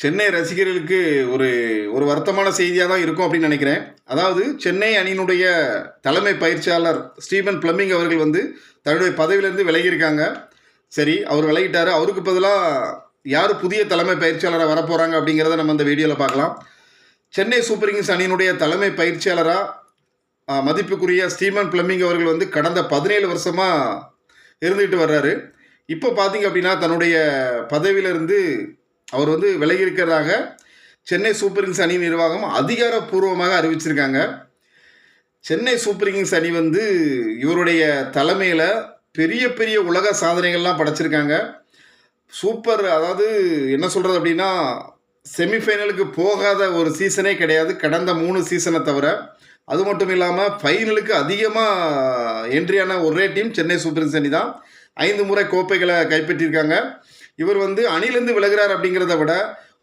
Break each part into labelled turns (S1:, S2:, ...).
S1: சென்னை ரசிகர்களுக்கு ஒரு ஒரு வருத்தமான செய்தியாக தான் இருக்கும் அப்படின்னு நினைக்கிறேன். அதாவது சென்னை அணியினுடைய தலைமை பயிற்சியாளர் ஸ்டீபன் பிளமிங் அவர்கள் வந்து தன்னுடைய பதவியிலிருந்து விலகியிருக்காங்க. சரி, அவர் விலகிட்டார். அவருக்கு பதிலாக யார் புதிய தலைமை பயிற்சியாளராக வரப்போகிறாங்க அப்படிங்கிறத நம்ம இந்த வீடியோவில் பார்க்கலாம். சென்னை சூப்பர் கிங்ஸ் அணியினுடைய தலைமை பயிற்சியாளராக மதிப்புக்குரிய ஸ்டீபன் பிளமிங் அவர்கள் வந்து கடந்த 17 வருஷமாக இருந்துகிட்டு வர்றாரு. இப்போ பார்த்தீங்க அப்படின்னா தன்னுடைய பதவியிலிருந்து அவர் வந்து விலகியிருக்கிறதாக சென்னை சூப்பர் கிங்ஸ் அணி நிர்வாகம் அதிகாரப்பூர்வமாக அறிவிச்சிருக்காங்க. சென்னை சூப்பர் கிங்ஸ் அணி வந்து இவருடைய தலைமையில் பெரிய பெரிய உலக சாதனைகள்லாம் படைச்சிருக்காங்க. சூப்பர், அதாவது என்ன சொல்கிறது அப்படின்னா, செமிஃபைனலுக்கு போகாத ஒரு சீசனே கிடையாது கடந்த 3 சீசனை தவிர. அது மட்டும் இல்லாமல் ஃபைனலுக்கு அதிகமாக என்ட்ரியான ஒரே டீம் சென்னை சூப்பர் கிங்ஸ் அணி தான். 5 முறை கோப்பைகளை கைப்பற்றியிருக்காங்க. இவர் வந்து அணிலேருந்து விலகிறார் அப்படிங்கிறத விட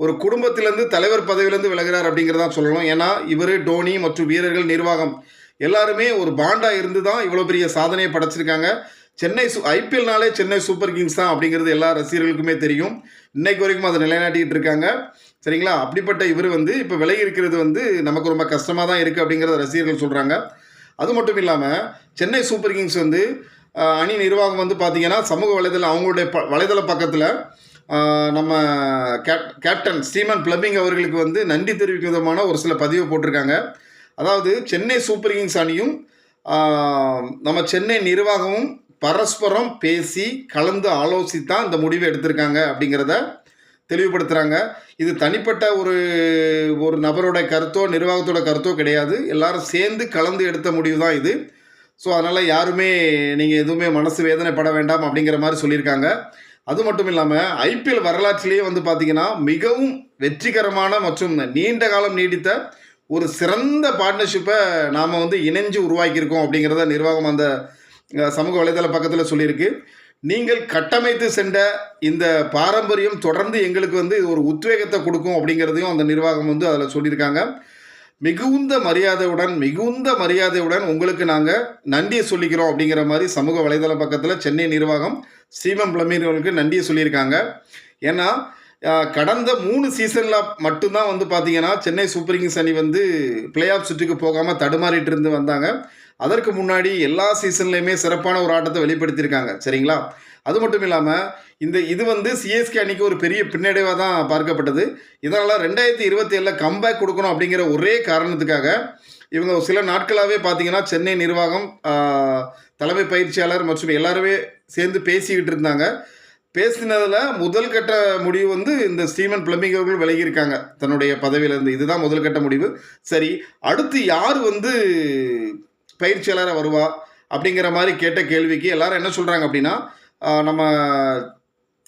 S1: ஒரு குடும்பத்திலேருந்து தலைவர் பதவியிலேருந்து விலகிறார் அப்படிங்கிறதான் சொல்லணும். ஏன்னா இவர், டோனி மற்றும் வீரர்கள், நிர்வாகம் எல்லாருமே ஒரு பாண்டாக இருந்து தான் இவ்வளோ பெரிய சாதனையை படைச்சிருக்காங்க. சென்னை ஐபிஎல்னாலே சென்னை சூப்பர் கிங்ஸ் தான் அப்படிங்கிறது எல்லா ரசிகர்களுக்குமே தெரியும். இன்னைக்கு வரைக்கும் அதை நிலைநாட்டிக்கிட்டு இருக்காங்க. சரிங்களா? அப்படிப்பட்ட இவர் வந்து இப்போ விலகி இருக்கிறது வந்து நமக்கு ரொம்ப கஷ்டமாக தான் இருக்குது அப்படிங்கிறத ரசிகர்கள் சொல்கிறாங்க. அது மட்டும் இல்லாமல் சென்னை சூப்பர் கிங்ஸ் வந்து அணி நிர்வாகம் வந்து பார்த்திங்கன்னா சமூக வலைதளம் அவங்களுடைய வலைதள பக்கத்தில் நம்ம கேப்டன் ஸ்டீபன் பிளமிங் அவர்களுக்கு வந்து நன்றி தெரிவிக்கும் விதமான ஒரு சில பதிவு போட்டிருக்காங்க. அதாவது சென்னை சூப்பர் கிங்ஸ் அணியும் நம்ம சென்னை நிர்வாகமும் பரஸ்பரம் பேசி கலந்து ஆலோசித்தான் இந்த முடிவை எடுத்திருக்காங்க அப்படிங்கிறத தெளிவுபடுத்துகிறாங்க. இது தனிப்பட்ட ஒரு நபரோட கருத்தோ நிர்வாகத்தோட கருத்தோ கிடையாது. எல்லாரும் சேர்ந்து கலந்து எடுத்த முடிவு தான் இது. ஸோ அதனால் யாருமே நீங்கள் எதுவுமே மனசு வேதனைப்பட வேண்டாம் அப்படிங்கிற மாதிரி சொல்லியிருக்காங்க. அது மட்டும் இல்லாமல் ஐபிஎல் வரலாற்றிலேயே வந்து பார்த்திங்கன்னா மிகவும் வெற்றிகரமான மற்றும் நீண்ட காலம் நீடித்த ஒரு சிறந்த பார்ட்னர்ஷிப்பை நாம் வந்து இணைஞ்சு உருவாக்கியிருக்கோம் அப்படிங்கிறத நிர்வாகம் அந்த சமூக வலைதள பக்கத்தில் சொல்லியிருக்கு. நீங்கள் கட்டமைத்து சென்ற இந்த பாரம்பரியம் தொடர்ந்து எங்களுக்கு வந்து ஒரு உத்வேகத்தை கொடுக்கும் அப்படிங்கிறதையும் அந்த நிர்வாகம் வந்து அதில் சொல்லியிருக்காங்க. மிகுந்த மரியாதையுடன் உங்களுக்கு நாங்கள் நன்றியை சொல்லிக்கிறோம் அப்படிங்கிற மாதிரி சமூக வலைதள பக்கத்தில் சென்னை நிர்வாகம் ஸ்டீபன் பிளமிங் அவர்களுக்கு நன்றியை சொல்லியிருக்காங்க. ஏன்னா கடந்த 3 சீசனில் மட்டும்தான் வந்து பார்த்திங்கன்னா சென்னை சூப்பர் கிங்ஸ் அணி வந்து பிளே ஆஃப் சுற்றுக்கு போகாமல் தடுமாறிட்டு இருந்து வந்தாங்க. அதற்கு முன்னாடி எல்லா சீசன்லேயுமே சிறப்பான ஒரு ஆட்டத்தை வெளிப்படுத்தியிருக்காங்க. சரிங்களா? அது மட்டும் இல்லாமல் இது வந்து சிஎஸ்கே அணிக்கு ஒரு பெரிய பின்னடைவாக தான் பார்க்கப்பட்டது. இதனால் 2027 கம்பேக் கொடுக்கணும் அப்படிங்கிற ஒரே காரணத்துக்காக இவங்க சில நாட்களாகவே பார்த்திங்கன்னா சென்னை நிர்வாகம், தலைமை பயிற்சியாளர் மற்றும் எல்லாருமே சேர்ந்து பேசிக்கிட்டு இருந்தாங்க. பேசினதில் முதல் கட்ட முடிவு வந்து இந்த ஸ்டீபன் பிளமிங் அவர்கள் விலகியிருக்காங்க தன்னுடைய பதவியிலேருந்து. இதுதான் முதல் கட்ட முடிவு. சரி, அடுத்து யார் வந்து பயிற்சியாளராக வருவா அப்படிங்கிற மாதிரி கேட்ட கேள்விக்கு எல்லாரும் என்ன சொல்கிறாங்க அப்படின்னா, நம்ம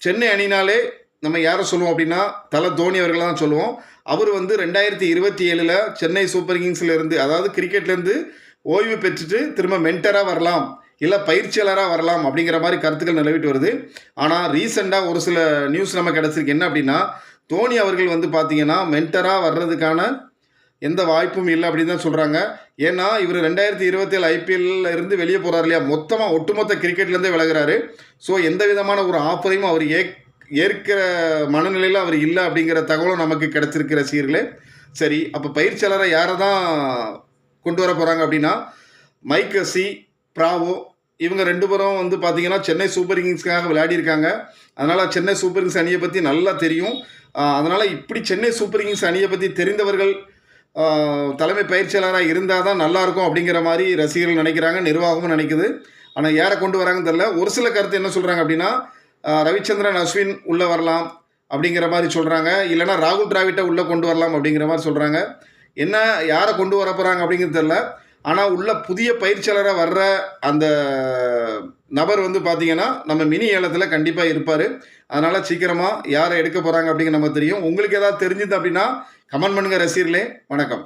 S1: சென்னை அணினாலே நம்ம யாரை சொல்லுவோம் அப்படின்னா தலை தோனி அவர்களை தான் சொல்லுவோம். அவர் வந்து 2027 சென்னை சூப்பர் கிங்ஸில் இருந்து, அதாவது கிரிக்கெட்லேருந்து ஓய்வு பெற்றுட்டு திரும்ப மென்டராக வரலாம், இல்லை பயிற்சியாளராக வரலாம் அப்படிங்கிற மாதிரி கருத்துக்கள் நிலவிட்டு வருது. ஆனால் ரீசெண்டாக ஒரு சில நியூஸ் நமக்கு கிடச்சிருக்கு. என்ன அப்படின்னா, தோனி அவர்கள் வந்து பார்த்திங்கன்னா மென்டராக வர்றதுக்கான எந்த வாய்ப்பும் இல்லை அப்படின்னு தான் சொல்கிறாங்க. ஏன்னா இவர் 2027 ஐபிஎல்ல இருந்து வெளியே போகிறார் இல்லையா, ஒட்டுமொத்த கிரிக்கெட்லேருந்தே விலகிறாரு. ஸோ எந்த விதமான ஒரு ஆஃபரையும் அவர் ஏற்கிற மனநிலையில் அவர் இல்லை அப்படிங்கிற தகவலும் நமக்கு கிடச்சிருக்கு ரசிகர்களே. சரி, அப்போ பயிற்சியாளரை யாரை தான் கொண்டு வர போகிறாங்க அப்படின்னா, மைக் ஹஸி, பிராவோ இவங்க 2 பேரும் வந்து பார்த்திங்கன்னா சென்னை சூப்பர் கிங்ஸ்க்காக விளையாடியிருக்காங்க. அதனால் சென்னை சூப்பர் கிங்ஸ் அணியை பற்றி நல்லா தெரியும். அதனால் இப்படி சென்னை சூப்பர் கிங்ஸ் அணியை பற்றி தெரிந்தவர்கள் தலைமை பயிற்சியாளராக இருந்தால் தான் நல்லாயிருக்கும் அப்படிங்கிற மாதிரி ரசிகர்கள் நினைக்கிறாங்க, நிர்வாகமும் நினைக்குது. ஆனால் யாரை கொண்டு வராங்கன்னு தெரில. ஒரு சில கருத்து என்ன சொல்கிறாங்க அப்படின்னா, ரவிச்சந்திரன் அஸ்வின் உள்ளே வரலாம் அப்படிங்கிற மாதிரி சொல்கிறாங்க. இல்லைனா ராகுல் டிராவிட்டை உள்ளே கொண்டு வரலாம் அப்படிங்கிற மாதிரி சொல்கிறாங்க. என்ன யாரை கொண்டு வர போகிறாங்க அப்படிங்கிறது தெரில. ஆனால் உள்ள புதிய பயிற்சியாளராக வர்ற அந்த நபர் வந்து பார்த்திங்கன்னா நம்ம மினி ஏலத்தில் கண்டிப்பாக இருப்பார். அதனால் சீக்கிரமாக யாரை எடுக்க போகிறாங்க அப்படிங்கிற நமக்கு தெரியும். உங்களுக்கு ஏதாவது தெரிஞ்சுது அப்படின்னா கமெண்ட் பண்ணுங்கள் ரசிகர்களே. வணக்கம்.